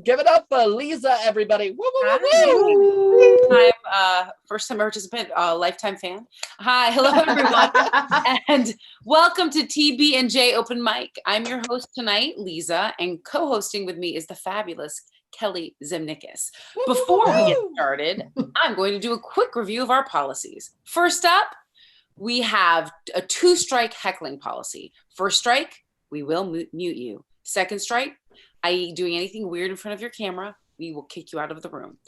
Give it up for Lisa, everybody. Woo, woo, woo, woo. First time participant, lifetime fan. Hi, hello everyone, and welcome to TB&J Open Mic. I'm your host tonight, Lisa, and co-hosting with me is the fabulous Kelly Zemnikis. Before we get started, I'm going to do a quick review of our policies. First up, we have a 2-strike heckling policy. First strike, we will mute you. Second strike, i.e. doing anything weird in front of your camera, we will kick you out of the room.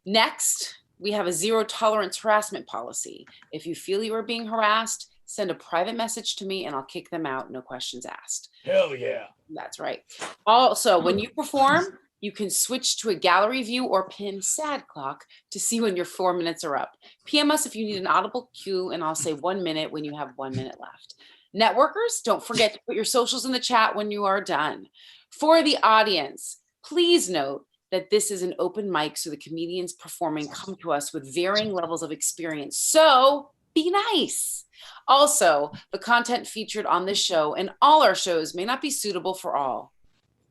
Next, we have a 0 tolerance harassment policy. If you feel you are being harassed, send a private message to me and I'll kick them out, no questions asked. Hell yeah. That's right. Also, when you perform, you can switch to a gallery view or pin sad clock to see when your 4 minutes are up. PM us if you need an audible cue and I'll say 1 minute when you have 1 minute left. Networkers, don't forget to put your socials in the chat when you are done. For the audience, please note that this is an open mic, so the comedians performing come to us with varying levels of experience. So be nice. Also, the content featured on this show and all our shows may not be suitable for all.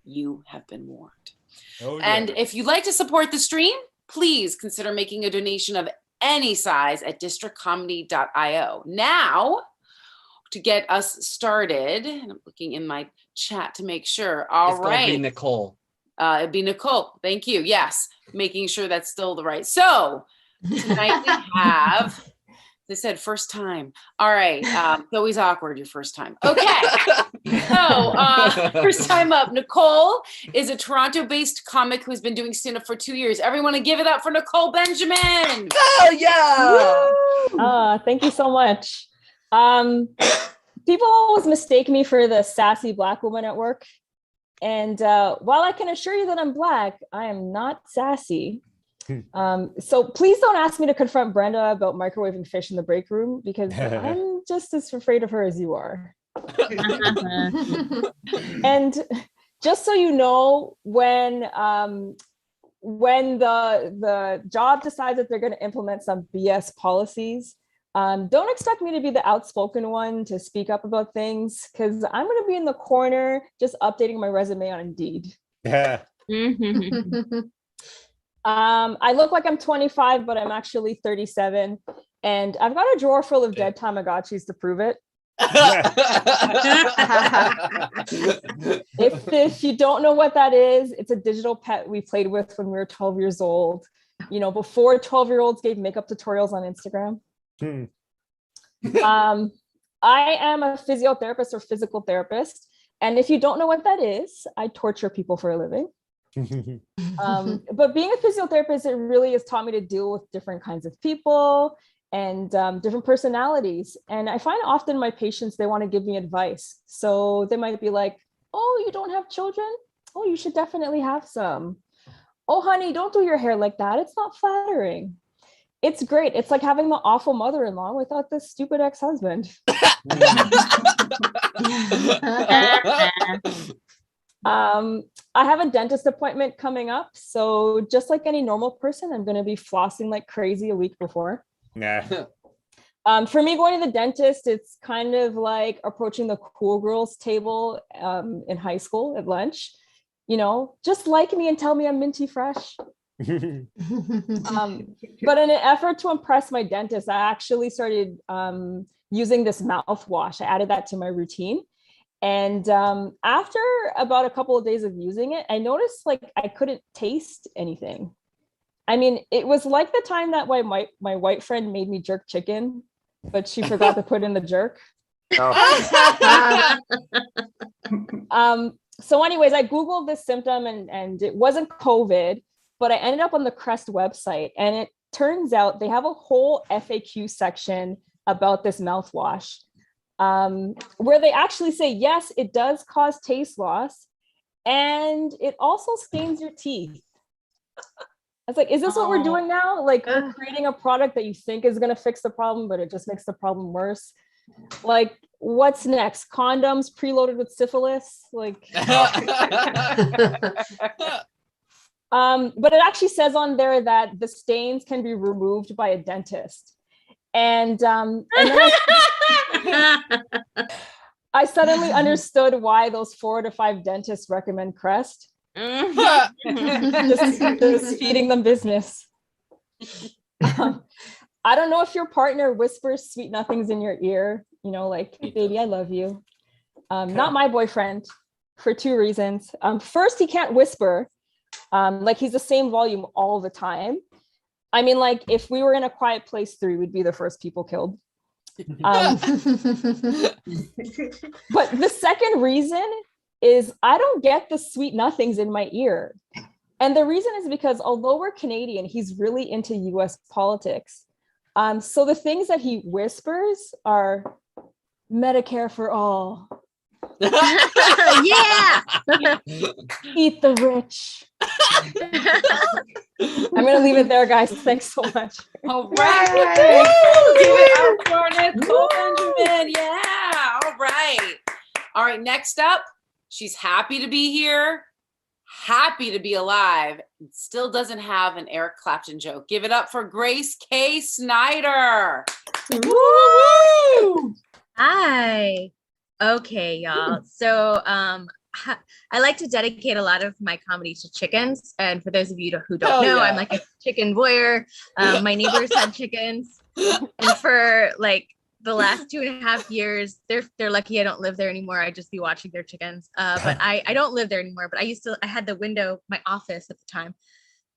You have been warned. Oh, yeah. And if you'd like to support the stream, please consider making a donation of any size at districtcomedy.io. Now, to get us started, and I'm looking in my chat to make sure. All right. It's gonna be Nicole. It'd be Nicole. Thank you. Yes, making sure that's still the right. So tonight we have, they said first time. All right. It's always awkward your first time. Okay. So first time up, Nicole is a Toronto-based comic who's been doing stand-up for 2 years. Everyone to give it up for Nicole Benjamin. Oh yeah. Thank you so much. People always mistake me for the sassy Black woman at work. And while I can assure you that I'm Black, I am not sassy. So please don't ask me to confront Brenda about microwaving fish in the break room, because I'm just as afraid of her as you are. And just so you know, when the job decides that they're going to implement some BS policies, don't expect me to be the outspoken one to speak up about things, because I'm going to be in the corner just updating my resume on Indeed. Yeah. I look like I'm 25, but I'm actually 37. And I've got a drawer full of dead Tamagotchis to prove it. If you don't know what that is, it's a digital pet we played with when we were 12 years old. You know, before 12-year-olds gave makeup tutorials on Instagram. I am a physiotherapist or physical therapist. And if you don't know what that is, I torture people for a living. But being a physiotherapist, it really has taught me to deal with different kinds of people and different personalities. And I find often my patients, they want to give me advice. So they might be like, oh, you don't have children? Oh, you should definitely have some. Oh, honey, don't do your hair like that. It's not flattering. It's great. It's like having the awful mother-in-law without this stupid ex-husband. I have a dentist appointment coming up. So just like any normal person, I'm going to be flossing like crazy a week before. Nah. For me, going to the dentist, it's kind of like approaching the cool girls table in high school at lunch. You know, just like me and tell me I'm minty fresh. But in an effort to impress my dentist, I actually started using this mouthwash. I added that to my routine. And after about a couple of days of using it, I noticed like I couldn't taste anything. I mean, it was like the time that my white friend made me jerk chicken, but she forgot to put in the jerk. Oh. So anyways, I Googled this symptom and it wasn't COVID, but I ended up on the Crest website, and it turns out they have a whole FAQ section about this mouthwash, where they actually say, yes, it does cause taste loss, and it also stains your teeth. I was like, is this what we're doing now? Like, we're creating a product that you think is going to fix the problem, but it just makes the problem worse. Like, what's next? Condoms preloaded with syphilis? Like, but it actually says on there that the stains can be removed by a dentist. And then I suddenly understood why those 4 to 5 dentists recommend Crest. Just feeding them business. I don't know if your partner whispers sweet nothings in your ear, like, baby, I love you. Not my boyfriend, for 2 reasons. First, he can't whisper. Like, he's the same volume all the time. I mean, like, if we were in A Quiet Place 3, we'd be the first people killed. But the second reason is I don't get the sweet nothings in my ear. And the reason is because although we're Canadian, he's really into US politics. So the things that he whispers are Medicare for all. Yeah. Eat the rich. I'm going to leave it there, guys. Thanks so much. All right. Give it up for Nicole Benjamin. Yeah. All right. All right. Next up, she's happy to be here, happy to be alive, and still doesn't have an Eric Clapton joke. Give it up for Grace K. Snyder. Woo! Hi. Okay, y'all. So I like to dedicate a lot of my comedy to chickens. And for those of you who don't know, I'm like a chicken voyeur. My neighbors had chickens. And for like the last 2.5 years, they're lucky I don't live there anymore. I'd just be watching their chickens. But I don't live there anymore. But I had the window, my office at the time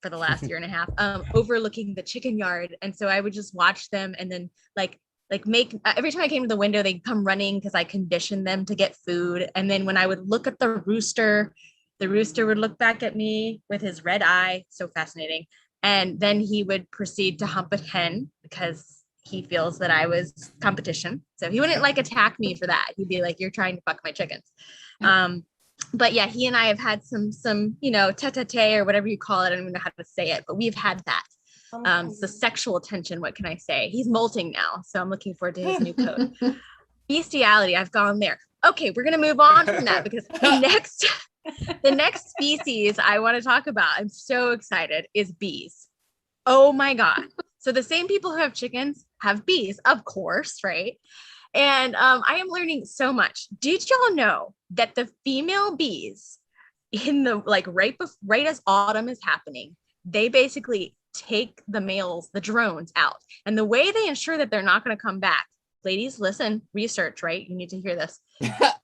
for the last 1.5 years, overlooking the chicken yard. And so I would just watch them and then like make every time I came to the window, they'd come running because I conditioned them to get food. And then when I would look at the rooster would look back at me with his red eye. So fascinating. And then he would proceed to hump a hen because he feels that I was competition. So he wouldn't like attack me for that. He'd be like, you're trying to fuck my chickens. But yeah, he and I have had some tete-a-tete or whatever you call it. I don't even know how to say it, but we've had that. So sexual tension, what can I say? He's molting now, so I'm looking forward to his new coat. Bestiality, I've gone there. Okay, we're gonna move on from that because the next species I want to talk about, I'm so excited, is bees. Oh my God. So the same people who have chickens have bees, of course, right? And I am learning so much. Did y'all know that the female bees in the right as autumn is happening, they basically take the males, the drones out. And the way they ensure that they're not going to come back, ladies, listen, research, right? You need to hear this,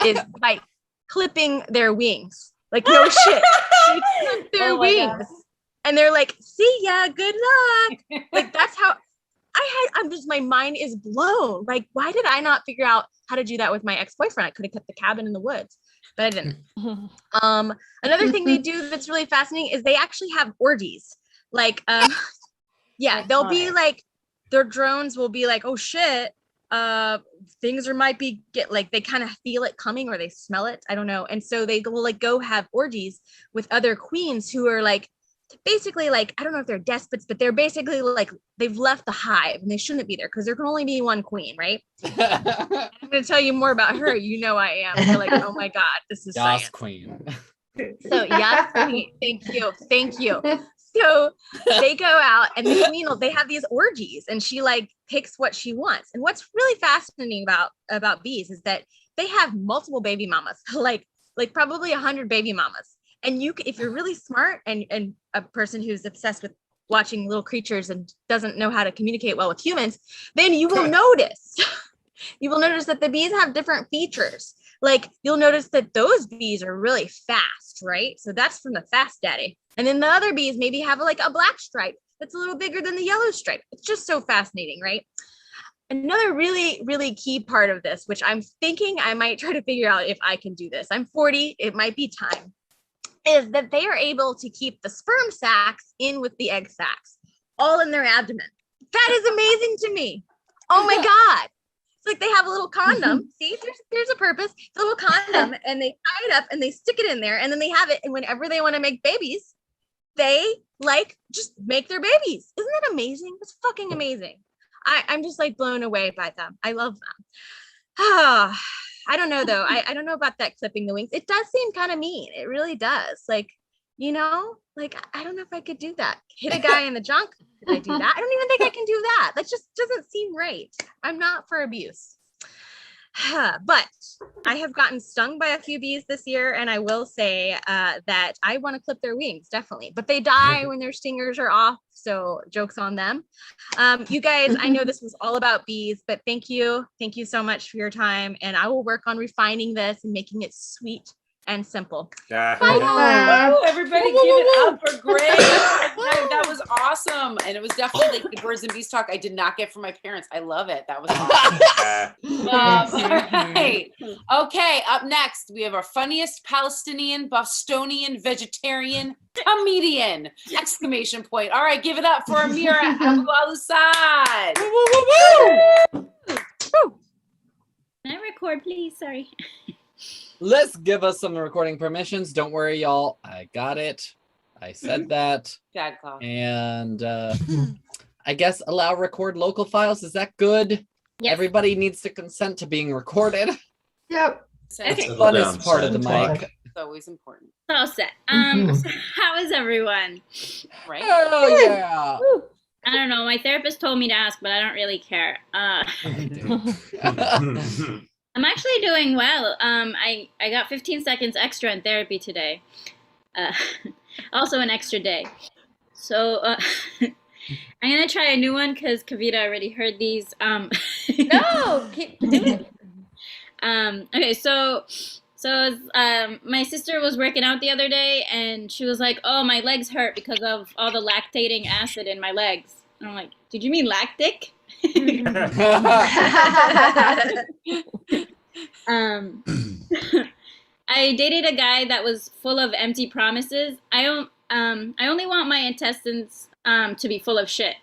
is by clipping their wings. Like, no shit. They clip their wings. God. And they're like, see ya, good luck. Like, that's how my mind is blown. Like, why did I not figure out how to do that with my ex-boyfriend? I could have kept the cabin in the woods, but I didn't. Another thing they do that's really fascinating is they actually have orgies. Like, they'll be like, their drones will be like, oh shit, things might be they kind of feel it coming or they smell it. I don't know. And so they will like go have orgies with other queens who are like, basically like, I don't know if they're despots, but they're basically like, they've left the hive and they shouldn't be there because there can only be one queen, right? I'm going to tell you more about her. You know, I am. You're like, oh my God, this is science. Queen. So yes, queen. Thank you. So they go out and the queen, they have these orgies and she like picks what she wants. And what's really fascinating about bees is that they have multiple baby mamas, like probably 100 baby mamas. And if you're really smart and a person who's obsessed with watching little creatures and doesn't know how to communicate well with humans, then you will notice, that the bees have different features. Like you'll notice that those bees are really fast, right? So that's from the fast daddy. And then the other bees maybe have like a black stripe that's a little bigger than the yellow stripe. It's just so fascinating, right? Another really, really key part of this, which I'm thinking I might try to figure out if I can do this. I'm 40, it might be time, is that they are able to keep the sperm sacs in with the egg sacs, all in their abdomen. That is amazing to me. Oh my God. It's like they have a little condom. See, there's a purpose. It's a little condom and they tie it up and they stick it in there and then they have it. And whenever they want to make babies, they like just make their babies. Isn't that amazing? It's fucking amazing. I'm just like blown away by them. I love them. I don't know though. I don't know about that clipping the wings. It does seem kind of mean. It really does. Like, like I don't know if I could do that. Hit a guy in the junk. Could I do that? I don't even think I can do that. That just doesn't seem right. I'm not for abuse. But I have gotten stung by a few bees this year, and I will say that I want to clip their wings, definitely. But they die when their stingers are off, so joke's on them. You guys, I know this was all about bees, but thank you. Thank you so much for your time, and I will work on refining this and making it sweet and simple. Oh, everybody give it up for Grace. That was awesome. And it was definitely like the birds and bees talk I did not get from my parents. I love it. That was awesome. All right. Okay, up next, we have our funniest Palestinian, Bostonian, vegetarian comedian! Exclamation point. All right, give it up for Amira Abu Al-Assad. Can I record, please? Sorry. Let's give us some recording permissions. Don't worry, y'all. I got it. I said that. Sad clock. And I guess allow record local files. Is that good? Yes. Everybody needs to consent to being recorded. Yep. Okay. That's the funnest part of the mic. It's always important. All set. So how is everyone? Right? Oh, yeah. I don't know. My therapist told me to ask, but I don't really care. I'm actually doing well. I got 15 seconds extra in therapy today. Also an extra day. So I'm gonna try a new one because Kavita already heard these. No, keep doing it. Okay, so my sister was working out the other day and she was like, "Oh, my legs hurt because of all the lactating acid in my legs." And I'm like, "Did you mean lactic?" I dated a guy that was full of empty promises. I only want my intestines to be full of shit.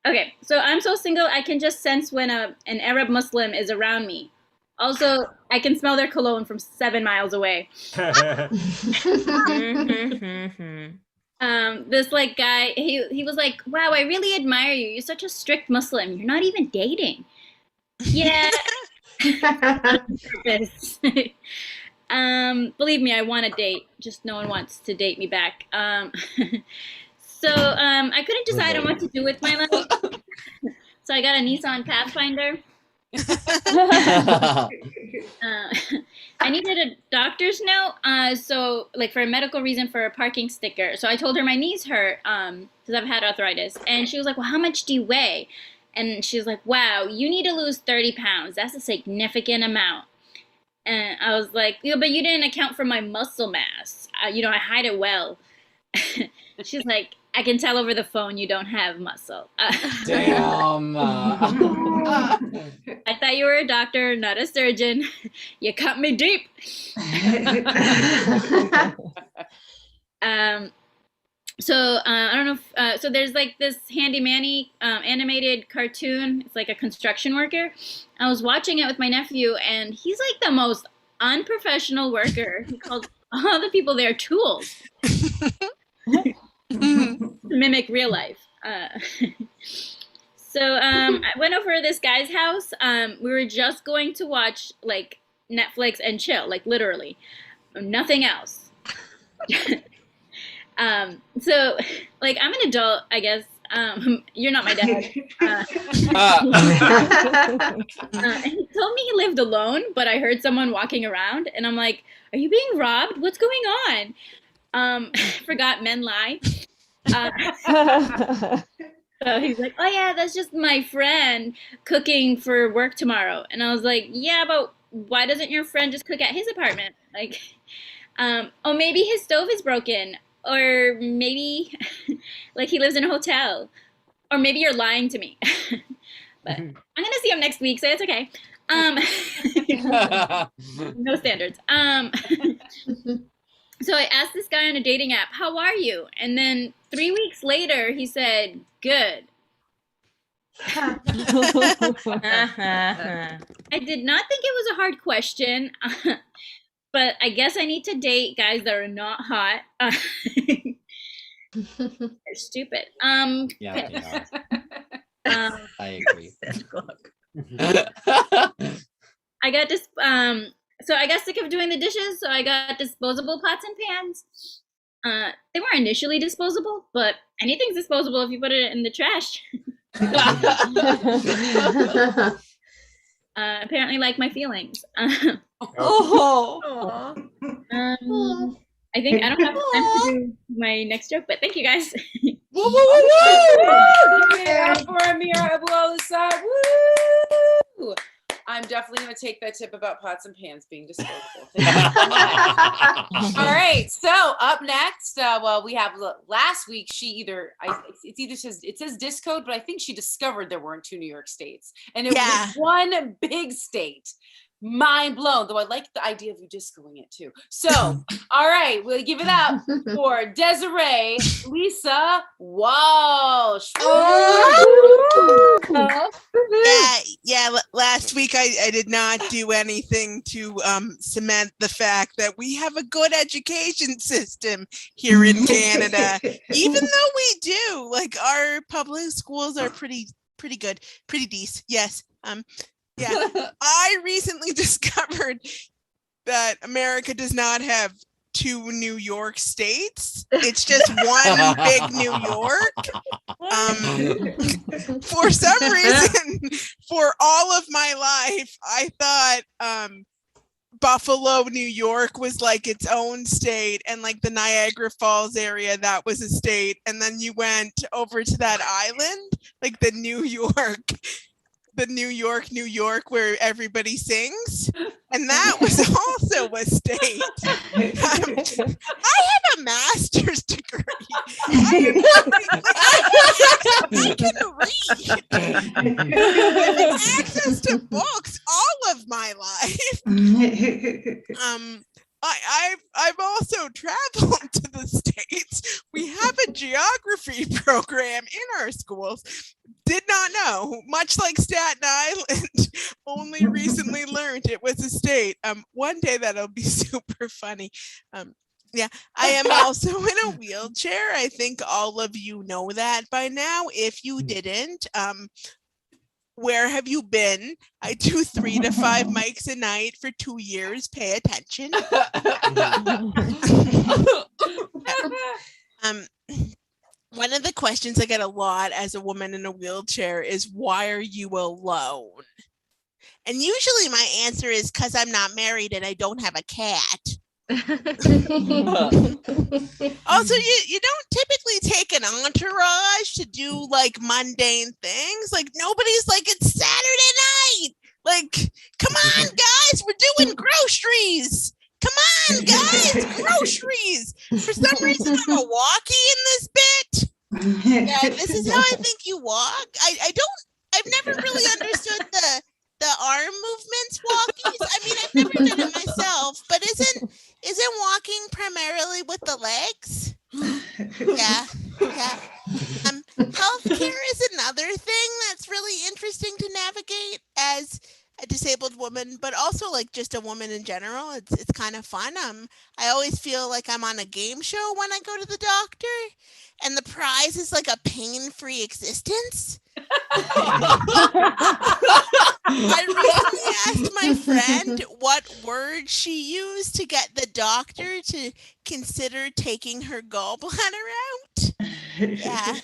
Okay, so I'm so single I can just sense when an Arab Muslim is around me. Also, I can smell their cologne from 7 miles away. This like guy, he was like, "Wow, I really admire you. You're such a strict Muslim. You're not even dating." Yeah. Believe me, I want to date. Just no one wants to date me back. So I couldn't decide on what to do with my life. So I got a Nissan Pathfinder. I needed a doctor's note, so like for a medical reason for a parking sticker. So I told her my knees hurt because I've had arthritis, and she was like, "Well, how much do you weigh?" And she's like, "Wow, you need to lose 30 pounds. That's a significant amount." And I was like, "Yeah, but you didn't account for my muscle mass. I hide it well." She's like, "I can tell over the phone you don't have muscle." Damn. I thought you were a doctor, not a surgeon. You cut me deep. So I don't know if, so there's like this Handy Manny animated cartoon. It's like a construction worker. I was watching it with my nephew, and he's like the most unprofessional worker. He calls all the people there tools. Mimic real life. So I went over to this guy's house. We were just going to watch like Netflix and chill, like literally, nothing else. So like I'm an adult, I guess. You're not my dad. He told me he lived alone, but I heard someone walking around, and I'm like, "Are you being robbed? What's going on?" Forgot men lie. So he's like, "Oh yeah, that's just my friend cooking for work tomorrow." And I was like, "Yeah, but why doesn't your friend just cook at his apartment?" Like, oh, maybe his stove is broken, or maybe like he lives in a hotel, or maybe you're lying to me. But I'm gonna see him next week, so it's okay. No standards. So I asked this guy on a dating app, "How are you?" And then 3 weeks later, he said, "Good." I did not think it was a hard question, but I guess I need to date guys that are not hot. They're stupid. Yeah. I agree. I got this. So I got sick of doing the dishes, so I got disposable pots and pans. They weren't initially disposable, but anything's disposable if you put it in the trash. Apparently, like my feelings. Oh. Aw. I think I don't have time to do my next joke, but thank you guys. Woo, woo, woo, woo! Yeah, for Amira Abu al-Assad. Woo! I'm definitely going to take that tip about pots and pans being disposable. Thank you so much. All right. So up next, well, we have last week. It says discode, but I think she discovered there weren't 2 New York states, and it was one big state. Mind blown, though I like the idea of you discoing it too. So, all right, we'll give it up for Desiree Lisa Walsh. Last week I did not do anything to cement the fact that we have a good education system here in Canada. Even though we do, like, our public schools are pretty good, pretty decent. Yes. Yeah, I recently discovered that America does not have 2 New York states. It's just one big New York. For some reason, for all of my life, I thought Buffalo, New York was like its own state, and like the Niagara Falls area, that was a state. And then you went over to that island, like the New York, where everybody sings, and that was also a state. I have a master's degree. I can read. Having access to books all of my life. I've also traveled to the States. We have a geography program in our schools. Did not know, much like Staten Island, only recently learned it was a state. One day that'll be super funny. Yeah, I am also in a wheelchair. I think all of you know that by now. If you didn't, where have you been? I do 3 to 5 mics a night for 2 years. Pay attention. One of the questions I get a lot as a woman in a wheelchair is, why are you alone? And usually my answer is because I'm not married and I don't have a cat. Also, you don't typically take an entourage to do like mundane things. Like, nobody's like, it's Saturday night. Like, come on, guys, we're doing groceries. Come on, guys, groceries. For some reason, I'm a walkie in this bit. Yeah, this is how I think you walk. I've never really understood the arm movements walkies. I mean, I've never done it myself, but isn't walking primarily with the legs? Yeah. Healthcare is another thing that's really interesting to navigate as a disabled woman, but also like just a woman in general. It's kind of fun. I always feel like I'm on a game show when I go to the doctor, and the prize is like a pain-free existence. I recently asked my friend what word she used to get the doctor to consider taking her gallbladder out. Yeah.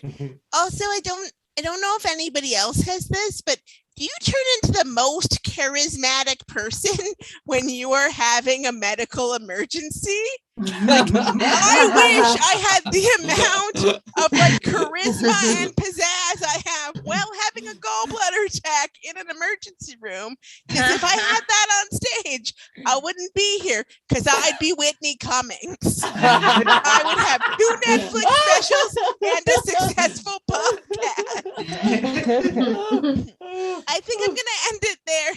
Also, I don't know if anybody else has this, but do you turn into the most charismatic person when you are having a medical emergency? Like, I wish I had the amount of like charisma and pizzazz I have while having a gallbladder attack in an emergency room. Because if I had that on stage, I wouldn't be here, because I'd be Whitney Cummings. I would have 2 Netflix specials and a successful podcast. I think I'm gonna end it there.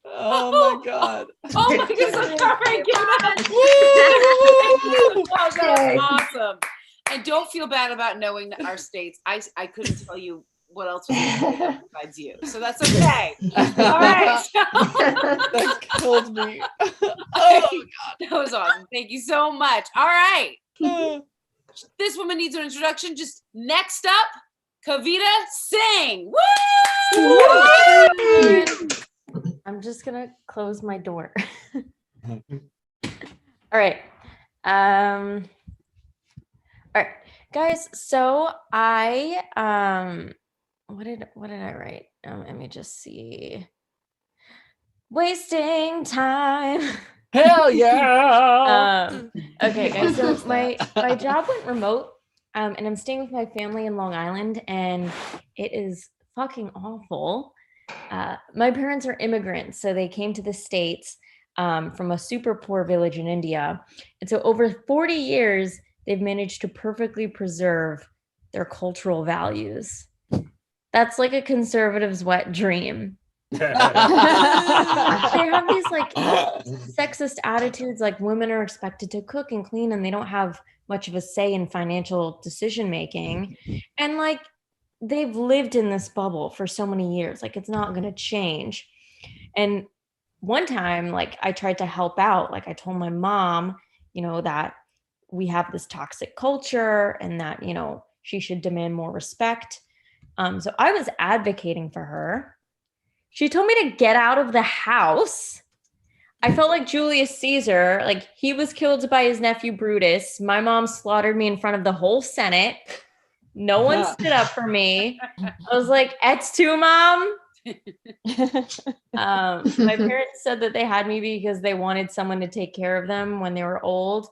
Oh my God. Oh my goodness. All right, give it up. That was awesome. And don't feel bad about knowing our states. I couldn't tell you what else was besides you. So that's okay. All right. That killed me. That was awesome. Thank you so much. All right. This woman needs an introduction. Just next up, Kavita Singh. Woo! I'm just gonna close my door. All right. All right, guys. So I what did I write? Let me just see. Wasting time. Hell yeah. Okay, guys. So Post that. my job went remote, and I'm staying with my family in Long Island, and it is fucking awful. My parents are immigrants, so they came to the States from a super poor village in India, and so over 40 years they've managed to perfectly preserve their cultural values. That's like a conservative's wet dream. They have these like sexist attitudes, like women are expected to cook and clean and they don't have much of a say in financial decision making, and like they've lived in this bubble for so many years, like it's not going to change. And one time, like I tried to help out, like I told my mom, that we have this toxic culture and that she should demand more respect. So I was advocating for her. She told me to get out of the house. I felt like Julius Caesar, like he was killed by his nephew Brutus. My mom slaughtered me in front of the whole Senate. No one stood up for me. I was like, "It's too, Mom." My parents said that they had me because they wanted someone to take care of them when they were old,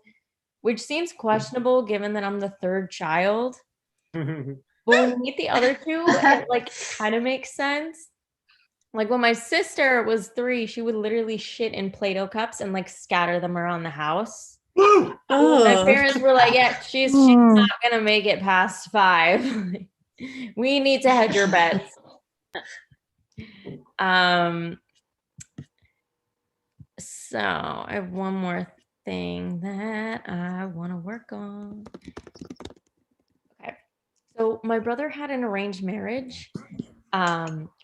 which seems questionable given that I'm the third child. But when you meet the other two, it like kind of makes sense. Like when my sister was 3, she would literally shit in Play-Doh cups and like scatter them around the house. My parents were like, "Yeah, she's not gonna make it past 5. We need to hedge your bets." So I have one more thing that I want to work on. Okay. So my brother had an arranged marriage.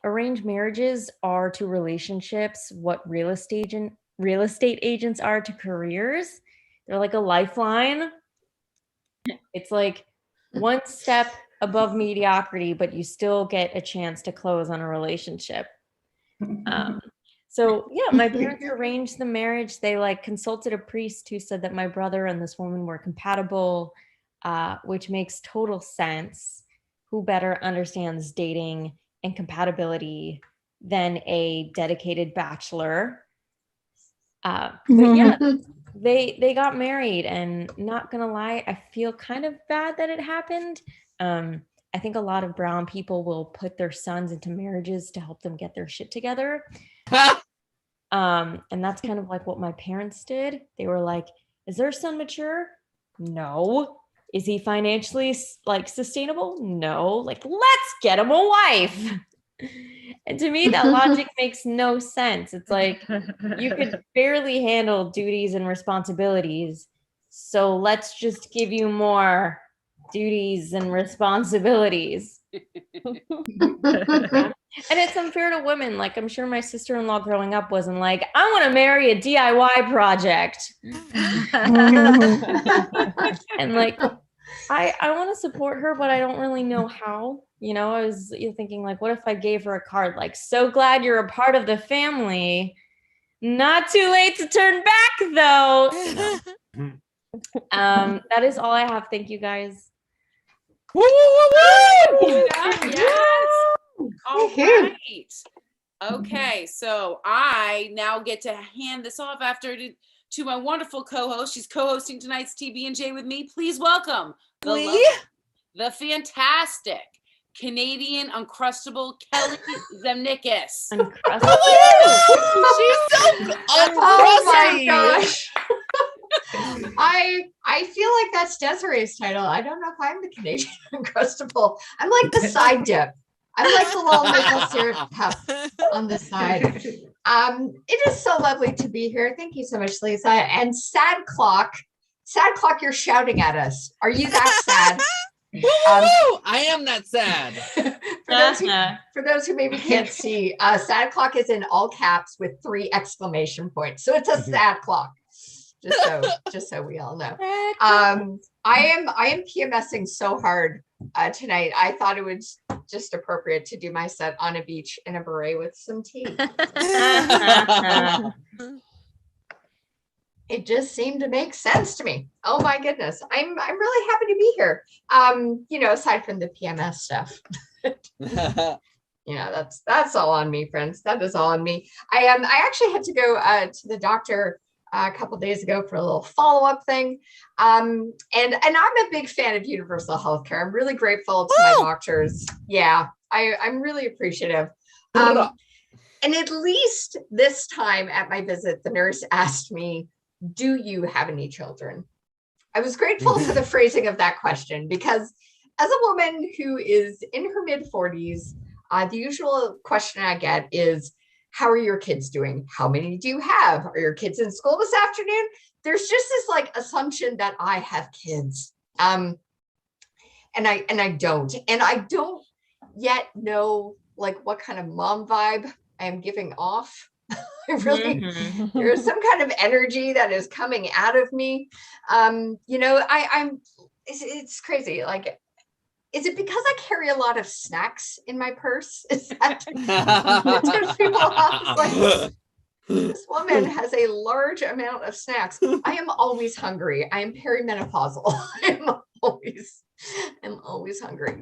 Arranged marriages are to relationships what real estate agents are to careers. They're like a lifeline. It's like one step above mediocrity, but you still get a chance to close on a relationship. So yeah, my parents arranged the marriage. They like consulted a priest who said that my brother and this woman were compatible, which makes total sense. Who better understands dating and compatibility than a dedicated bachelor? But yeah, they got married, and not gonna lie, I feel kind of bad that it happened. I think a lot of brown people will put their sons into marriages to help them get their shit together. And that's kind of like what my parents did. They were like, "Is their son mature? No. Is he financially like sustainable? No. Like, let's get him a wife." And to me, that logic makes no sense. It's like you could barely handle duties and responsibilities, so let's just give you more duties and responsibilities. And it's unfair to women. Like, I'm sure my sister-in-law growing up wasn't like, "I want to marry a DIY project." And like, I want to support her, but I don't really know how. I was thinking like, what if I gave her a card like, "So glad you're a part of the family. Not too late to turn back though." That is all I have. Thank you guys. Woo, woo, woo, woo! Yes. All right. Okay, so I now get to hand this off to my wonderful co-host. She's co-hosting tonight's TB&J with me. Please welcome the fantastic Canadian Uncrustable Kelly Zemnikis. Uncrustable. She's so Oh my uncrusty. gosh. I feel like that's Desiree's title. I don't know if I'm the Canadian Uncrustable. I'm like the side dip. I'm like the little maple syrup cup on the side. It is so lovely to be here. Thank you so much, Lisa. And Sad Clock, you're shouting at us. Are you that sad? I am that sad. For those who maybe can't see, Sad Clock is in all caps with 3 exclamation points. So it's a sad clock. Just so we all know. I am PMSing so hard tonight. I thought it was just appropriate to do my set on a beach in a beret with some tea. It just seemed to make sense to me. Oh my goodness. I'm really happy to be here. Aside from the PMS stuff. That's all on me, friends. That is all on me. I actually had to go to the doctor a couple days ago for a little follow-up thing. And I'm a big fan of universal healthcare. I'm really grateful to my doctors. Yeah, I'm really appreciative. And at least this time at my visit, the nurse asked me, do you have any children? I was grateful for the phrasing of that question because as a woman who is in her mid-40s, the usual question I get is, how are your kids doing? How many do you have? Are your kids in school this afternoon? There's just this like assumption that I have kids. And I don't. And I don't yet know like what kind of mom vibe I am giving off. There's some kind of energy that is coming out of me. It's crazy. Like, is it because I carry a lot of snacks in my purse? Is that turns people off? Like, this woman has a large amount of snacks. I am always hungry. I am perimenopausal. I'm always hungry,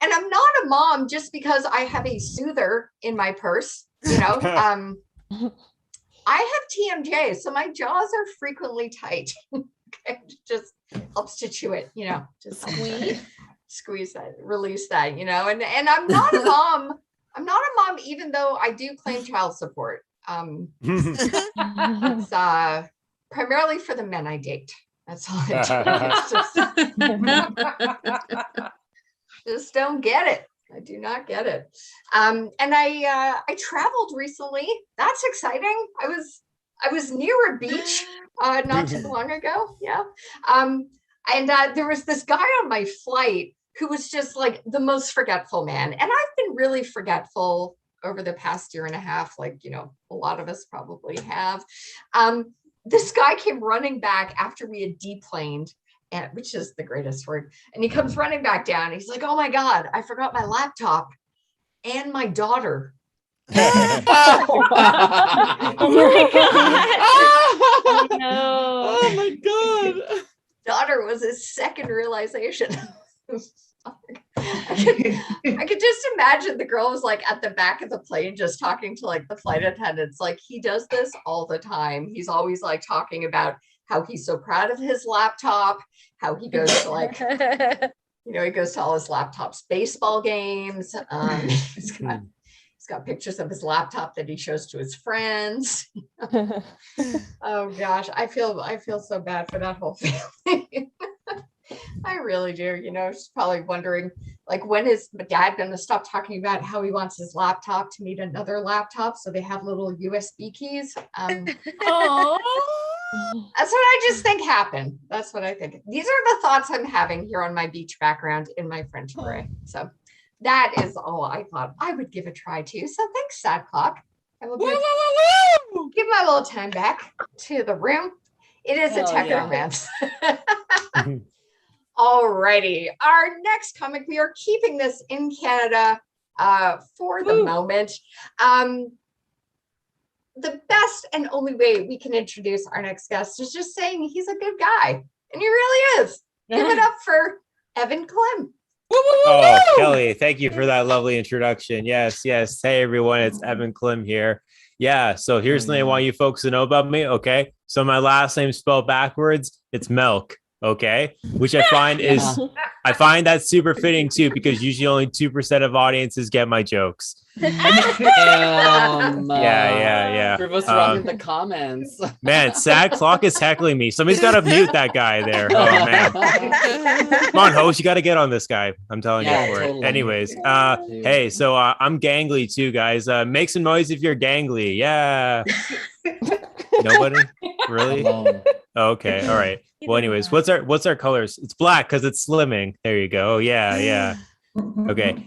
And I'm not a mom just because I have a soother in my purse, I have TMJ, so my jaws are frequently tight. Okay, just helps to chew it, just squeeze that, release that, and I'm not a mom. I'm not a mom, even though I do claim child support. It's primarily for the men I date. That's all I do. Just don't get it. I do not get it. And I traveled recently. That's exciting. I was near a beach not too long ago. Yeah. And there was this guy on my flight who was just like the most forgetful man. And I've been really forgetful over the past year and a half, like, a lot of us probably have. This guy came running back after we had deplaned, which is the greatest word. And he comes running back down. He's like, oh my God, I forgot my laptop and my daughter. Oh no. Oh my God. Daughter was his second realization. I could just imagine the girl was like at the back of the plane just talking to like the flight attendants. Like, he does this all the time. He's always like talking about how he's so proud of his laptop, how he goes to like, he goes to all his laptop's baseball games. He's got pictures of his laptop that he shows to his friends. Oh gosh, I feel so bad for that whole family. I really do. She's probably wondering, like, when is my dad going to stop talking about how he wants his laptop to need another laptop so they have little USB keys? That's what I just think happened. That's what I think. These are the thoughts I'm having here on my beach background in my French beret. So that is all I thought I would give a try to. So thanks, Sad Clock. I will give my little time back to the room. It is a tech romance. All righty. Our next comic, we are keeping this in Canada for the moment. The best and only way we can introduce our next guest is just saying he's a good guy. And he really is. Give it up for Evan Clem. Oh, Kelly, thank you for that lovely introduction. Yes. Hey, everyone, it's Evan Clem here. Yeah, so here's something I want you folks to know about me, okay? So my last name spelled backwards, it's Milk, okay? Which I find I find that super fitting too, because usually only 2% of audiences get my jokes. Yeah. Prove us wrong in the comments. Man, Sad Clock is heckling me. Somebody's got to mute that guy there. Oh man, come on, host, you got to get on this guy. I'm telling you for it. Anyways, hey, so I'm gangly too, guys. Make some noise if you're gangly. Yeah. Nobody really? Okay, all right. Well, anyways, what's our colors? It's black because it's slimming. There you go. Yeah. Okay.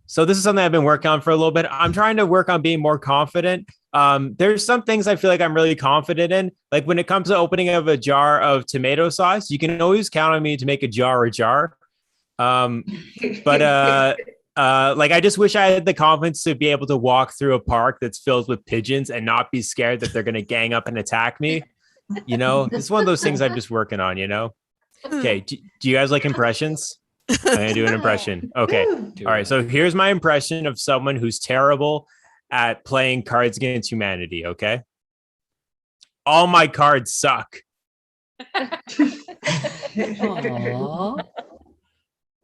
So this is something I've been working on for a little bit. I'm trying to work on being more confident. There's some things I feel like I'm really confident in. Like when it comes to opening of a jar of tomato sauce, you can always count on me to make a jar. But Like I just wish I had the confidence to be able to walk through a park that's filled with pigeons and not be scared that they're going to gang up and attack me. You know, it's one of those things I'm just working on, you know? Okay. Do you guys like impressions? I'm going to do an impression. Okay. All right. So here's my impression of someone who's terrible at playing Cards Against Humanity. Okay. All my cards suck. Aww.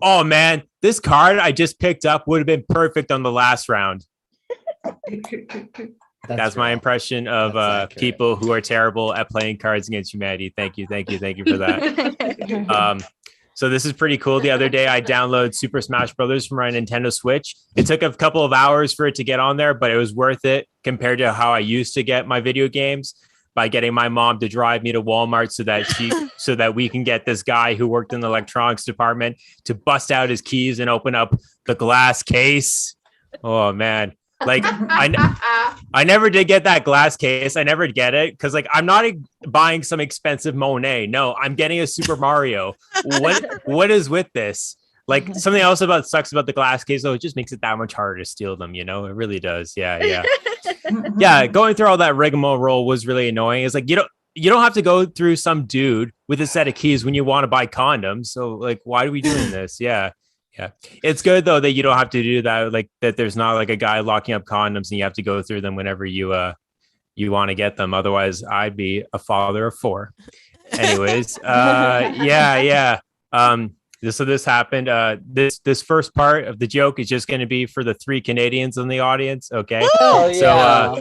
Oh man, this card I just picked up would have been perfect on the last round. That's my impression of people who are terrible at playing Cards Against Humanity. Thank you for that. So this is pretty cool. The other day I downloaded Super Smash Brothers from my Nintendo Switch. It took a couple of hours for it to get on there, but it was worth it compared to how I used to get my video games, by getting my mom to drive me to Walmart so that we can get this guy who worked in the electronics department to bust out his keys and open up the glass case. Oh man. Like I never did get that glass case. I never get it because like I'm not buying some expensive Monet. No, I'm getting a Super Mario. What is with this? Like something else sucks about the glass case though, it just makes it that much harder to steal them, you know? It really does. Yeah. Yeah, going through all that rigmarole was really annoying. It's like you don't have to go through some dude with a set of keys when you want to buy condoms. So like why are we doing this? Yeah. It's good though that you don't have to do that, like that there's not like a guy locking up condoms and you have to go through them whenever you want to get them. Otherwise, I'd be a father of 4. Anyways, yeah. So this happened. This first part of the joke is just going to be for the 3 Canadians in the audience. Okay. Oh, yeah. So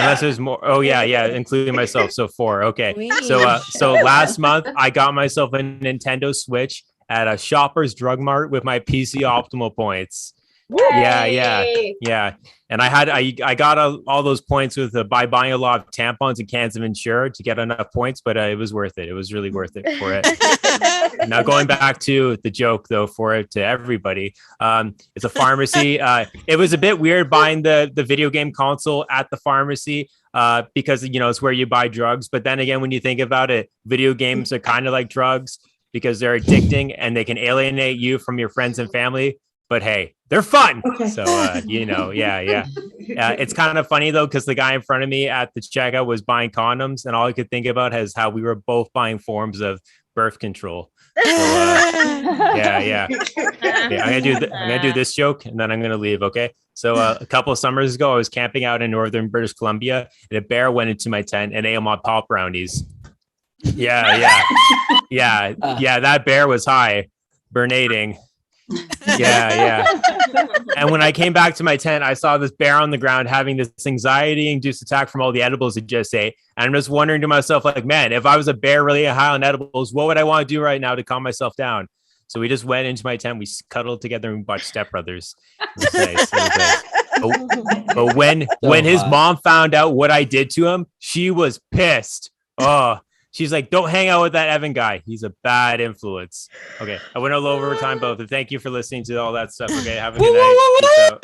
unless there's more. Oh yeah, including myself. So 4. Okay. So last month I got myself a Nintendo Switch at a Shoppers Drug Mart with my PC Optimal points. Yeah. And I got all those points with by buying a lot of tampons and cans of Ensure to get enough points, but it was worth it. It was really worth it for it. Now going back to the joke though, for it to everybody, it's a pharmacy. It was a bit weird buying the video game console at the pharmacy because it's where you buy drugs. But then again, when you think about it, video games are kind of like drugs because they're addicting and they can alienate you from your friends and family. But hey, they're fun. Okay. So, yeah. It's kind of funny though, because the guy in front of me at the checkout was buying condoms and all I could think about is how we were both buying forms of birth control. So, yeah. I'm gonna do this joke and then I'm gonna leave. Okay. So a couple of summers ago, I was camping out in northern British Columbia and a bear went into my tent and ate my pop brownies. Yeah. That bear was high, burnating. Yeah. And when I came back to my tent, I saw this bear on the ground having this anxiety-induced attack from all the edibles it just ate. And I'm just wondering to myself, like, man, if I was a bear really high on edibles, what would I want to do right now to calm myself down? So we just went into my tent, we cuddled together, and we watched Step Brothers. It was nice. But when his mom found out what I did to him, she was pissed. Oh. She's like, don't hang out with that Evan guy. He's a bad influence. Okay. I went a little over time, both. And thank you for listening to all that stuff. Okay. Have a good night.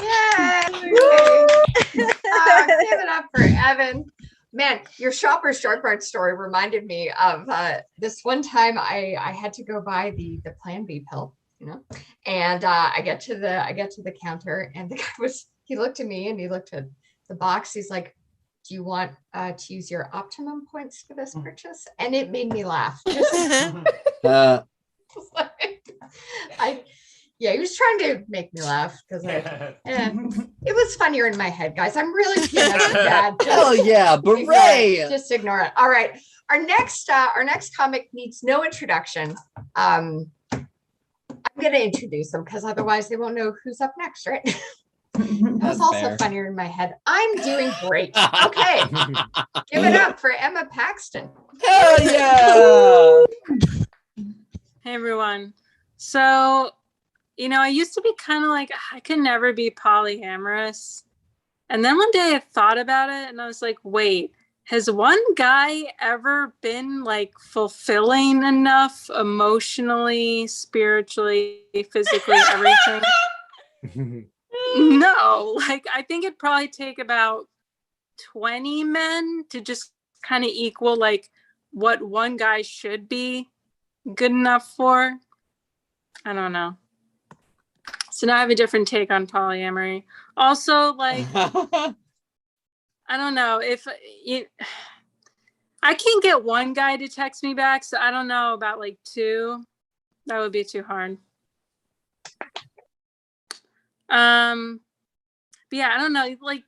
Give it up for Evan. Man, your Shoppers Drug Mart story reminded me of this one time I had to go buy the Plan B pill, and I get to the counter and the guy he looked at me and he looked at the box. He's like, do you want to use your optimum points for this purchase? And it made me laugh. He was trying to make me laugh because it was funnier in my head, guys. I'm really bad. Hell yeah, beret. Just ignore it. All right. Our next comic needs no introduction. I'm going to introduce them because otherwise they won't know who's up next, right? That was also funnier in my head. I'm doing great. Okay. Give it up for Emma Paxton. Hell yeah. Hey, everyone. So, I used to be kind of like, I could never be polyamorous. And then one day I thought about it and I was like, wait, has one guy ever been like fulfilling enough emotionally, spiritually, physically, everything? No, like I think it'd probably take about 20 men to just kind of equal like what one guy should be good enough for. I don't know. So now I have a different take on polyamory. Also, like, I don't know if I can't get one guy to text me back, so I don't know about like two. That would be too hard. But yeah, I don't know. Like,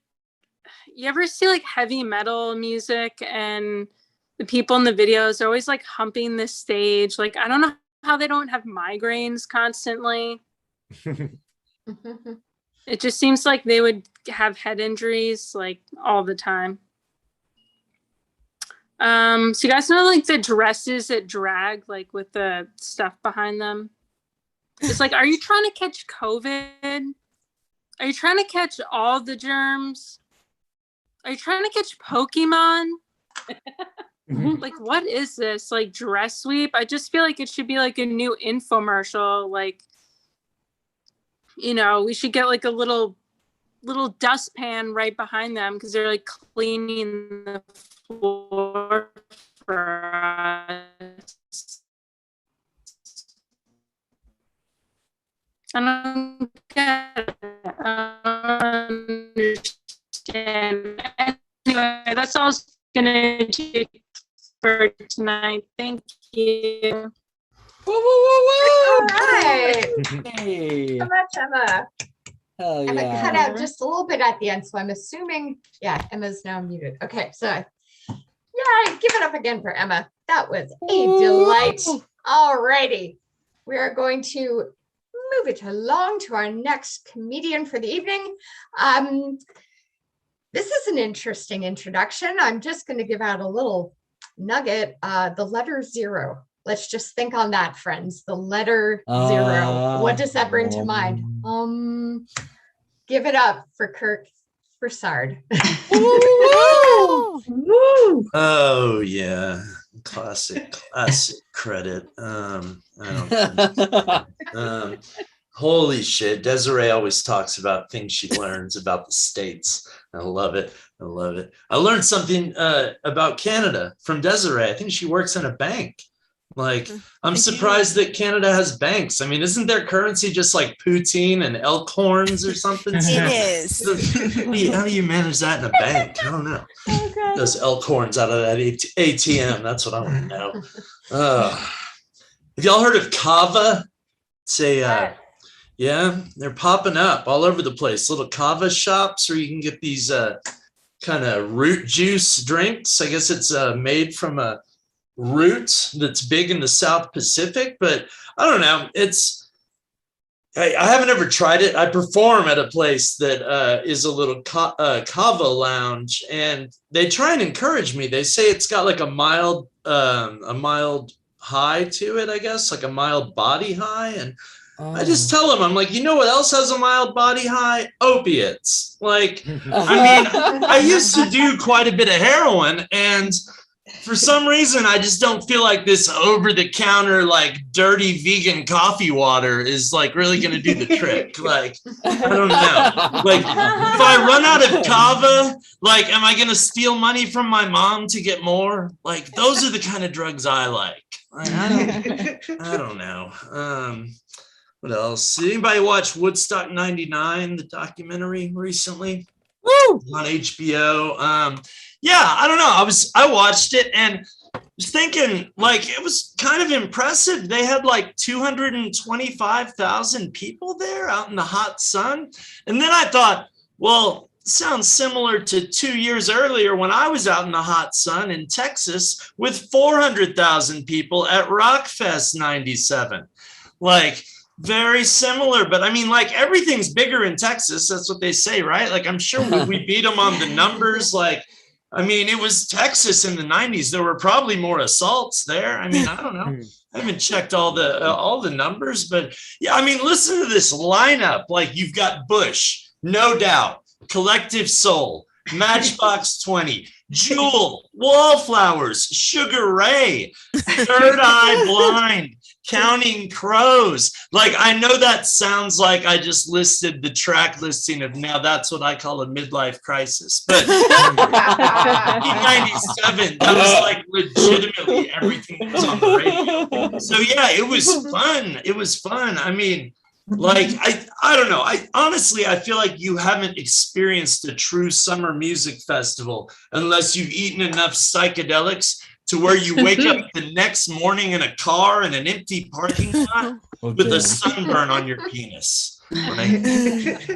you ever see like heavy metal music and the people in the videos are always like humping the stage? Like, I don't know how they don't have migraines constantly. It just seems like they would have head injuries like all the time. So you guys know like the dresses that drag, like with the stuff behind them? It's like, are you trying to catch COVID? Are you trying to catch all the germs? Are you trying to catch Pokemon? Like, what is this? Like, dress sweep? I just feel like it should be like a new infomercial. Like, you know, we should get like a little dustpan right behind them because they're like cleaning the floor for us. I don't get it. I don't understand. Anyway, that's all I was gonna do for tonight. Thank you. Woo, woo, woo, woo. All right. Hey. So much, Emma. Hell Emma yeah. cut out just a little bit at the end, so I'm assuming, yeah, Emma's now muted. Okay, so yeah, give it up again for Emma. That was a delight. All righty. We are going to move it along to our next comedian for the evening. This is an interesting introduction. I'm just going to give out a little nugget. The letter 0. Let's just think on that, friends. The letter 0. What does that bring to mind? Give it up for Kirk Broussard. Oh yeah, classic credit. Holy shit, Desiree always talks about things she learns about the States. I love it. I learned something about Canada from Desiree. I think she works in a bank. Like, I'm surprised that Canada has banks. I mean, isn't their currency just like poutine and elk horns or something? It is. How do you manage that in a bank? I don't know. Okay. Those elk horns out of that ATM. That's what I want to know. Have y'all heard of kava? Say, yeah, they're popping up all over the place. Little kava shops where you can get these kind of root juice drinks. I guess it's made from a root that's big in the South Pacific, but I don't know. I haven't ever tried it. I perform at a place that is a little kava lounge, and they try and encourage me. They say it's got like a mild high to it, I guess, like a mild body high. And I just tell them, I'm like, you know what else has a mild body high? Opiates. Like, I mean, I used to do quite a bit of heroin, and for some reason, I just don't feel like this over-the-counter, like, dirty vegan coffee water is, like, really going to do the trick. Like, I don't know. Like, if I run out of kava, like, am I going to steal money from my mom to get more? Like, those are the kind of drugs I like. I don't know. What else? Did anybody watch Woodstock 99, the documentary recently? Woo! On HBO. Yeah, I don't know. I watched it and was thinking, like, it was kind of impressive. They had like 225,000 people there out in the hot sun. And then I thought, well, sounds similar to 2 years earlier when I was out in the hot sun in Texas with 400,000 people at Rockfest 97. Like, very similar, but I mean, like, everything's bigger in Texas. That's what they say, right? Like, I'm sure we beat them on the numbers. Like, I mean, it was Texas in the 90s. There were probably more assaults there. I mean, I don't know. I haven't checked all the numbers, but yeah, I mean, listen to this lineup. Like, you've got Bush, No Doubt, Collective Soul, Matchbox 20, Jewel, Wallflowers, Sugar Ray, Third Eye Blind, Counting Crows. Like, I know that sounds like I just listed the track listing of Now That's What I Call a Midlife Crisis. But in 1997, that was like legitimately everything that was on the radio. So yeah, it was fun. I mean, Like, I don't know. I honestly, I feel like you haven't experienced a true summer music festival unless you've eaten enough psychedelics to where you wake up the next morning in a car in an empty parking lot with a sunburn on your penis. Right?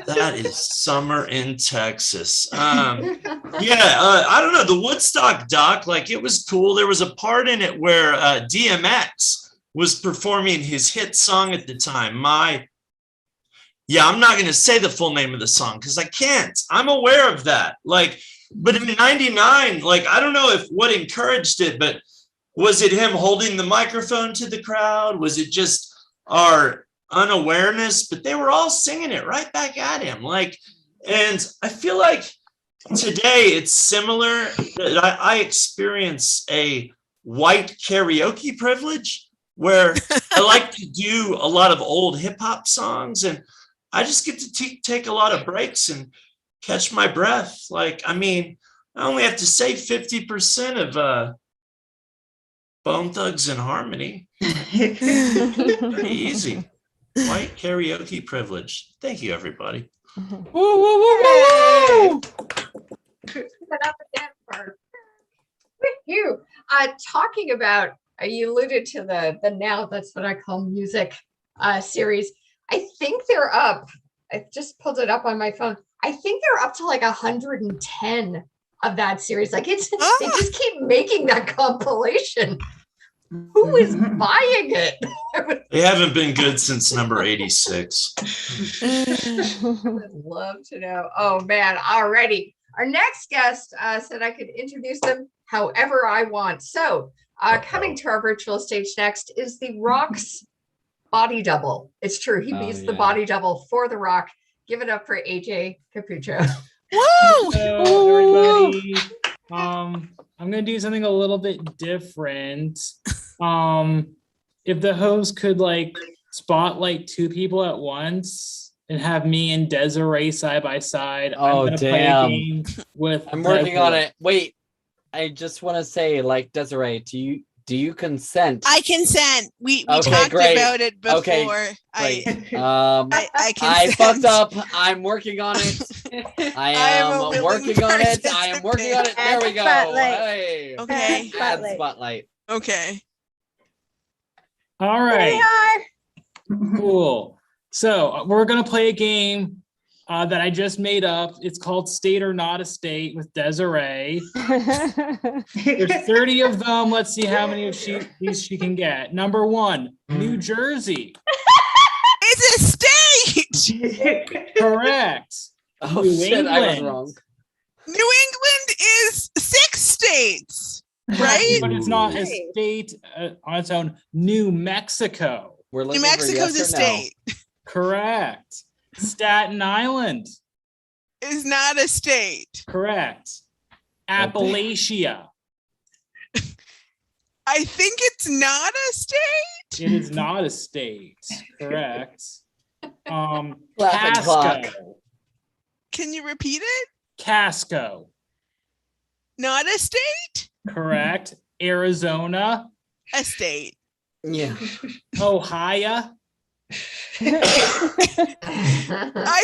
That is summer in Texas. I don't know. The Woodstock doc, like, it was cool. There was a part in it where DMX was performing his hit song at the time. I'm not going to say the full name of the song because I can't. I'm aware of that. Like, but in '99, like, I don't know if what encouraged it, but was it him holding the microphone to the crowd? Was it just our unawareness? But they were all singing it right back at him. Like, and I feel like today it's similar. I experience a white karaoke privilege where I like to do a lot of old hip hop songs, and I just get to take a lot of breaks and catch my breath. Like, I mean, I only have to say 50% of Bone Thugs and Harmony. Pretty easy. White karaoke privilege. Thank you, everybody. Woo, woo, woo, woo, woo. You talking about, you alluded to the Now That's What I Call Music series. I think they're up. I just pulled it up on my phone. I think they're up to like 110 of that series. Like, they just keep making that compilation. Who is buying it? They haven't been good since number 86. I would love to know. Oh man, alrighty. Our next guest said I could introduce them however I want. So coming to our virtual stage next is The Rock's body double. It's true. He beats the body double for The Rock. Give it up for AJ Capucho. Woo! Hello, everybody. I'm gonna do something a little bit different. If the host could like spotlight two people at once and have me and Desiree side by side. I'm gonna play a game with I'm working on it. Wait, I just want to say, like, Desiree, do you consent? I consent. We Okay, talked great. about it before. Okay, great. I I consent. fucked up. I'm working on it. I am working on it. I am working on it. There we go. Spotlight. Hey. Okay. Add spotlight. Okay. All right. Cool. So we're gonna play a game that I just made up. It's called State or Not a State with Desiree. There's 30 of them. Let's see how many of these she can get. Number 1, New Jersey. It's a state. Correct. Oh New shit, I was England. wrong. New England is 6 states, right? But it's not a state on its own. New Mexico. We're New Mexico's a state. Correct. Staten Island. Is not a state. Correct. Appalachia. I think it's not a state. It is not a state. Correct. Laughing clock. Casco. Can you repeat it? Casco. Not a state. Correct. Arizona. A state. Yeah. Ohio. I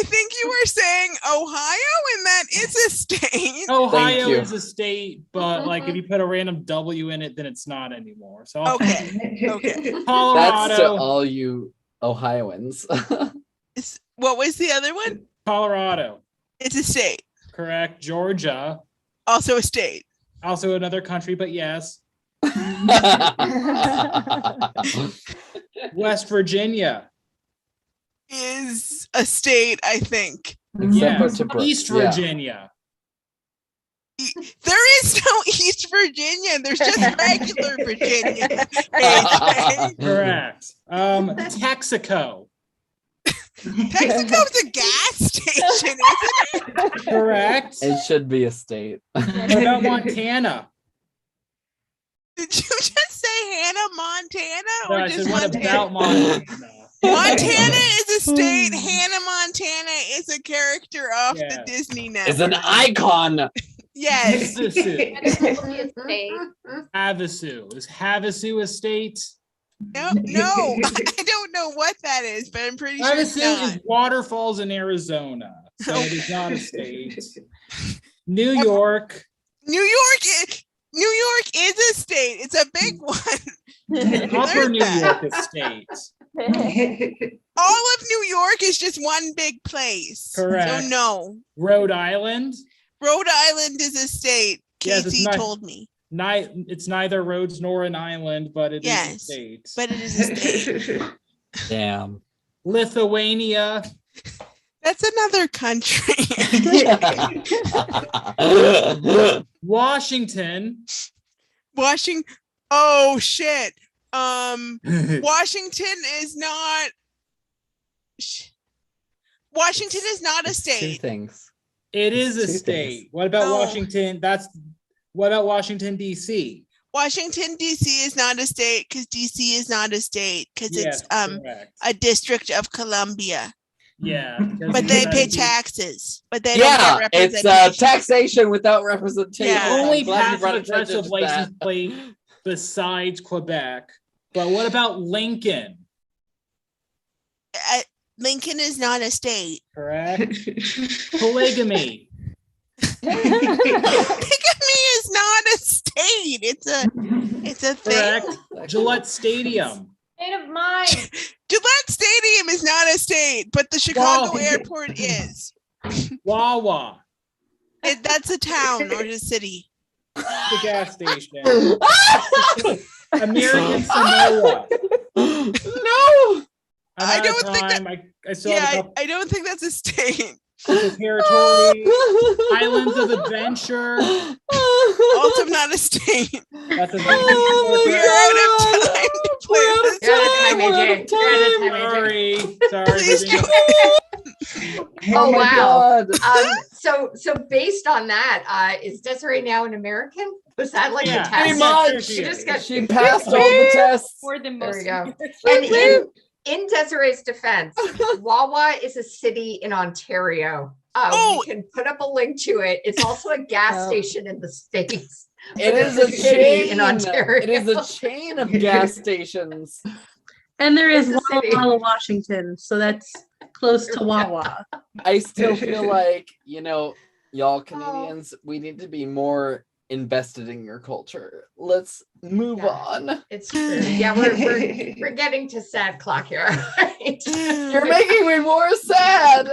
think you were saying Ohio, and that is a state. Ohio you. is a state, but like if you put a random W in it, then it's not anymore. So Okay. Okay. Colorado. That's to all you Ohioans. What was the other one? Colorado. It's a state. Correct. Georgia. Also a state. Also another country, but yes. West Virginia. Is a state, I think. Yes. East Virginia. There is no East Virginia. There's just regular Virginia. AJ. Correct. Texaco. Texaco's a gas station, isn't it? Correct. It should be a state. What about Montana? Did you just say Hannah Montana No, or I just said, what Montana? about Montana? Montana is a state. Hannah Montana is a character off the Disney Network. It's an icon. Yes. Havasu. Is Havasu a state? No, I don't know what that is, but I'm pretty sure it's Havasu not. is waterfalls in Arizona, so it is not a state. New York. New York is a state. It's a big one. Upper New that. York is state. All of New York is just one big place. Correct. So no. Rhode Island. Rhode Island is a state. Yes, Casey told me. It's neither Rhodes nor an island, but it is a state. But it is a state. Damn. Lithuania. That's another country. Washington. Oh shit. Washington is not a state. Two things. It is a Two state. things. What about No. Washington? What about Washington, D.C.? Washington, D.C. is not a state because D.C. is not a state because Yes, it's correct. a district of Columbia. Yeah. But they pay taxes. But they don't Yeah, get it's representation. taxation without representation. Yeah. I'm Only glad you passive brought attention aggressive to license that. plate besides Quebec. But what about Lincoln? Lincoln is not a state. Correct. Polygamy. Polygamy is not a state. It's a thing. Correct. Gillette Stadium. State of mind. Gillette Stadium is not a state, but the Chicago airport is. Wawa. That's a town or a city. The gas station. American Samoa. No. I don't think that. I still have a couple I don't think that's a state. territory. Islands of Adventure. Also not a state. That's a We're out of time to play this. You're out of time, AJ. Sorry. Please Virginia. Oh, my wow. God. So based on that, is Desiree now an American? Was that like Yeah, a Pretty test? much. She just got She passed all the tests. More than There most. we go. Americans. And in Desiree's defense, Wawa is a city in Ontario. We can put up a link to it. It's also a gas station in the States. It But is it's a city chain. in Ontario. It is a chain of gas stations. And there is It's a city. Walla Walla, Washington, so that's close to Wawa. I still feel like, y'all Canadians, we need to be more invested in your culture. Let's move on. It's true. Yeah, we're getting to sad clock here. Right? You're making me more sad.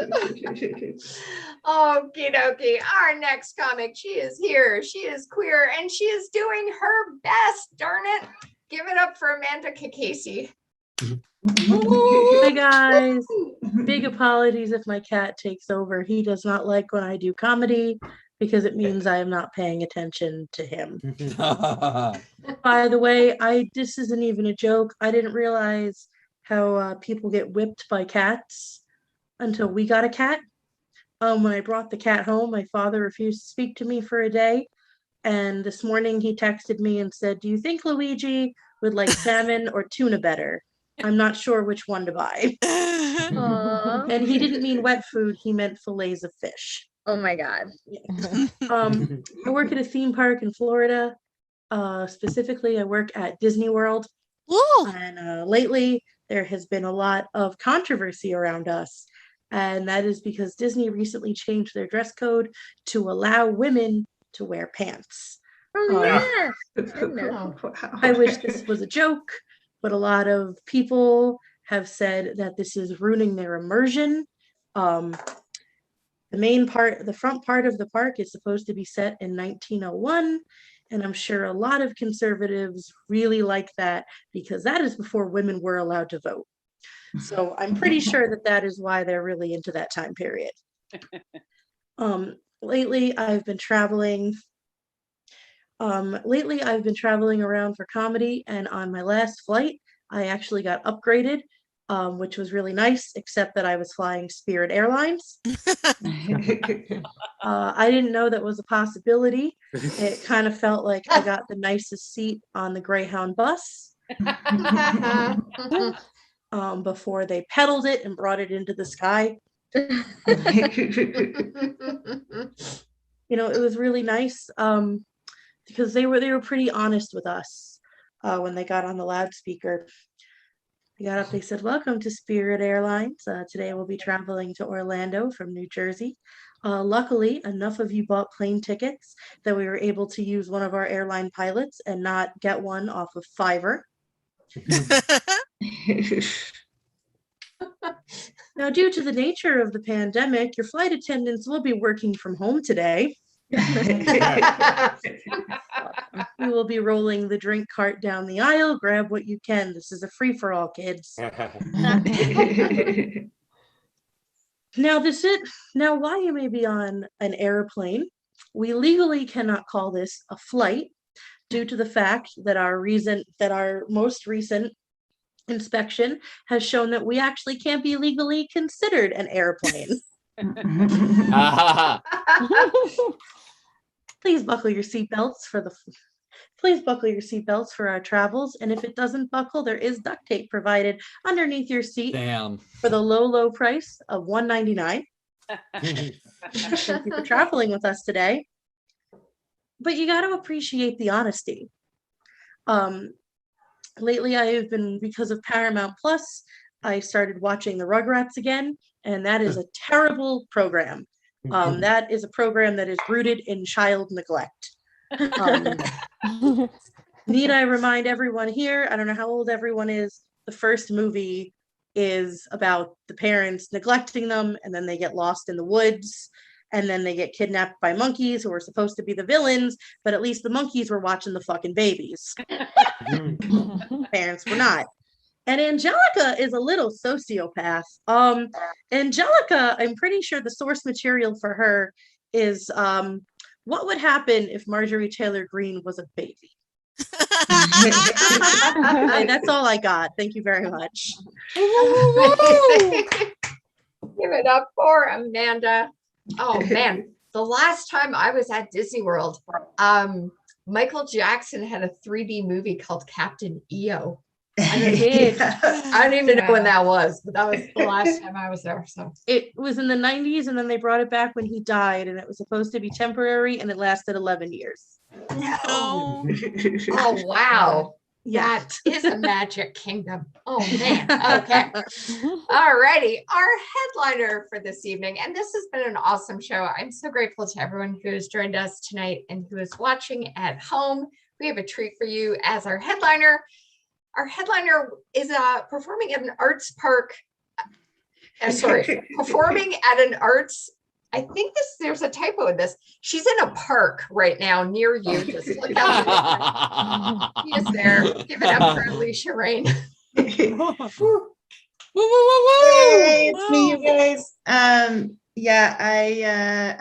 Okie dokie. Our next comic, she is here. She is queer and she is doing her best. Darn it. Give it up for Amanda Kakasi. Hi guys. Big apologies if my cat takes over. He does not like when I do comedy because it means I am not paying attention to him. By the way, this isn't even a joke. I didn't realize how people get whipped by cats until we got a cat. When I brought the cat home, my father refused to speak to me for a day. And this morning he texted me and said, "Do you think Luigi would like salmon or tuna better? I'm not sure which one to buy." Aw. And he didn't mean wet food, he meant fillets of fish. Oh my God. I work at a theme park in Florida. Specifically, I work at Disney World. And lately, there has been a lot of controversy around us. And that is because Disney recently changed their dress code to allow women to wear pants. Oh yeah. I wish this was a joke, but a lot of people have said that this is ruining their immersion. The front part of the park is supposed to be set in 1901, and I'm sure a lot of conservatives really like that because that is before women were allowed to vote. So I'm pretty sure that is why they're really into that time period. Lately I've been traveling around for comedy, and on my last flight, I actually got upgraded, which was really nice, except that I was flying Spirit Airlines. I didn't know that was a possibility. It kind of felt like I got the nicest seat on the Greyhound bus before they pedaled it and brought it into the sky. It was really nice because they were pretty honest with us when they got on the loudspeaker. I got up, they said, welcome to Spirit Airlines. Today we'll be traveling to Orlando from New Jersey. Luckily, enough of you bought plane tickets that we were able to use one of our airline pilots and not get one off of Fiverr. Now, due to the nature of the pandemic, your flight attendants will be working from home today. We will be rolling the drink cart down the aisle. Grab what you can. This is a free-for-all, kids. Now, while you may be on an airplane, we legally cannot call this a flight due to the fact that our most recent inspection has shown that we actually can't be legally considered an airplane. Please buckle your seatbelts for our travels, and if it doesn't buckle, there is duct tape provided underneath your seat. Damn. For the low price of $1.99. Thank you for traveling with us today. But you got to appreciate the honesty. Lately, I have been, because of Paramount Plus, I started watching the Rugrats again, and that is a terrible program. That is a program that is rooted in child neglect. Need I remind everyone here, I don't know how old everyone is, the first movie is about the parents neglecting them, and then they get lost in the woods, and then they get kidnapped by monkeys who are supposed to be the villains, but at least the monkeys were watching the fucking babies. Parents were not. And Angelica is a little sociopath. Angelica, I'm pretty sure the source material for her is what would happen if Marjorie Taylor Greene was a baby? That's all I got. Thank you very much. Give it up for Amanda. Oh man, the last time I was at Disney World, Michael Jackson had a 3D movie called Captain EO. I don't even know when that was, but that was the last time I was there. So it was in the 90s, and then they brought it back when he died, and it was supposed to be temporary, and it lasted 11 years. No. Oh wow. That is a Magic Kingdom. Oh man. Okay. All righty. Our headliner for this evening, and this has been an awesome show. I'm so grateful to everyone who has joined us tonight and who is watching at home. We have a treat for you as our headliner. Our headliner is performing at an arts park. Performing at an arts. I think there's a typo in this. She's in a park right now near you. Just look out. She is there. Give it up for Alicia Rain. Hey, it's me, you guys. I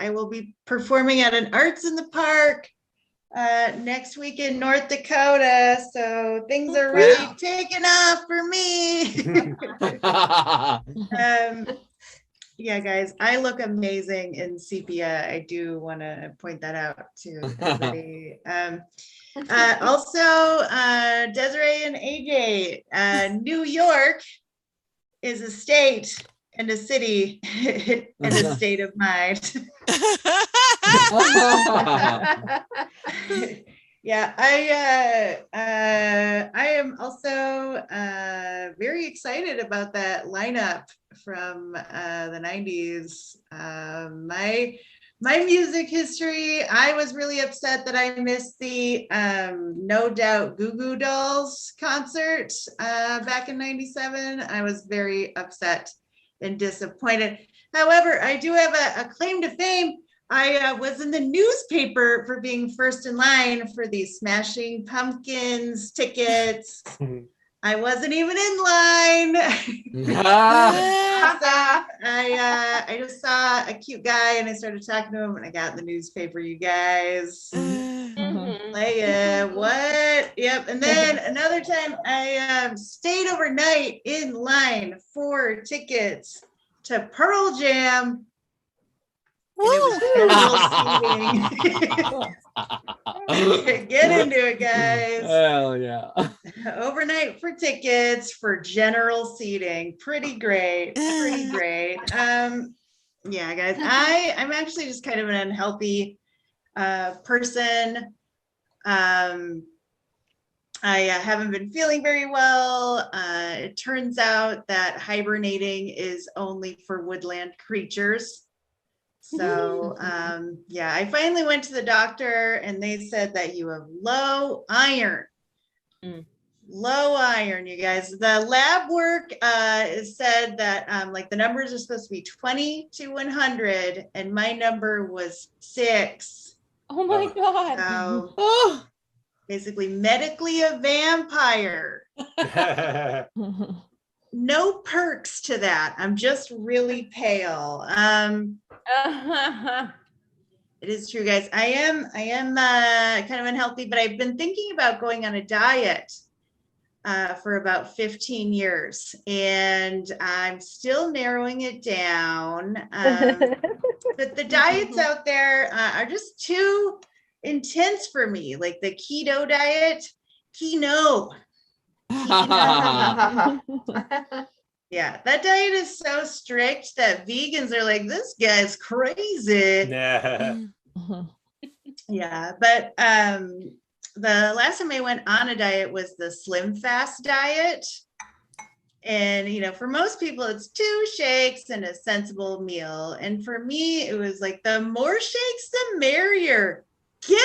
will be performing at an Arts in the Park next week in North Dakota. So things are really taking off for me. Yeah, guys, I look amazing in sepia. I do want to point that out to everybody. Also, Desiree and AJ, New York is a state and a city and a state of mind. Yeah, I am also very excited about that lineup from the 90s. My music history, I was really upset that I missed the No Doubt Goo Goo Dolls concert back in 97. I was very upset and disappointed. However, I do have a claim to fame. I was in the newspaper for being first in line for these Smashing Pumpkins tickets. I wasn't even in line. I just saw a cute guy and I started talking to him and I got in the newspaper, you guys. What? Yep. And then another time I stayed overnight in line for tickets to Pearl Jam. Get into it, guys. Hell yeah. Overnight for tickets for general seating. Pretty great. Yeah, guys. I'm actually just kind of an unhealthy person. I I haven't been feeling very well. It turns out that hibernating is only for woodland creatures. So yeah, I finally went to the doctor and they said that you have low iron. Low iron, you guys. The lab work said that like the numbers are supposed to be 20 to 100 and my number was 6. Oh my God. So basically medically a vampire. No perks to that. I'm just really pale. It is true, guys. I am kind of unhealthy, but I've been thinking about going on a diet for about 15 years, and I'm still narrowing it down. But the diets out there are just too intense for me. Like the keto diet, yeah, that diet is so strict that vegans are like, this guy's crazy. Yeah, but the last time I went on a diet was the Slim Fast diet. And, you know, for most people, it's 2 shakes and a sensible meal. And for me, it was like the more shakes, the merrier. Get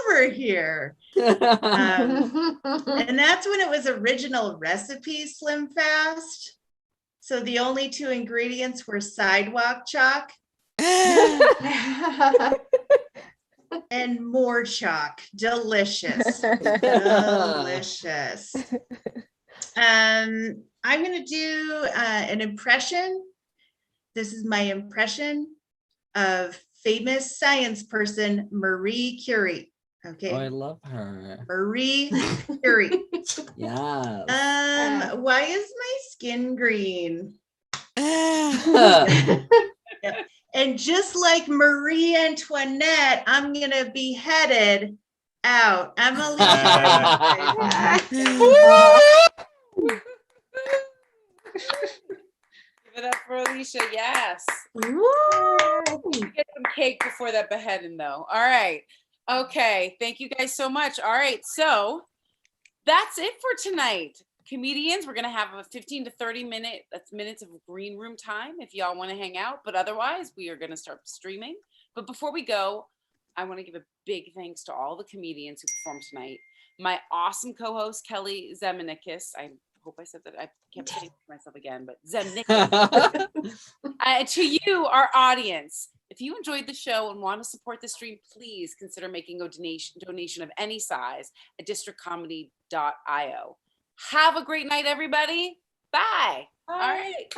over here. And that's when it was original recipe Slim Fast. So the only 2 ingredients were sidewalk chalk and more chalk. Delicious. Delicious. I'm going to do an impression. This is my impression of famous science person Marie Curie. Okay. Oh, I love her. Marie Curie. Yes. Why is my skin green? And just like Marie Antoinette, I'm gonna be headed out. I'm Alicia. Give it up for Alicia. Yes. Get some cake before that beheading, though. All right. Okay. Thank you guys so much. All right. So that's it for tonight. Comedians, we're going to have a 15 to 30 minutes of green room time if y'all want to hang out. But otherwise, we are going to start streaming. But before we go, I want to give a big thanks to all the comedians who performed tonight. My awesome co-host, Kelly Zemenikis. I hope I said that. I kept saying it to myself again, but Zemenikis. To you, our audience, if you enjoyed the show and want to support the stream, please consider making a donation of any size at districtcomedy.io. Have a great night, everybody. Bye. All right.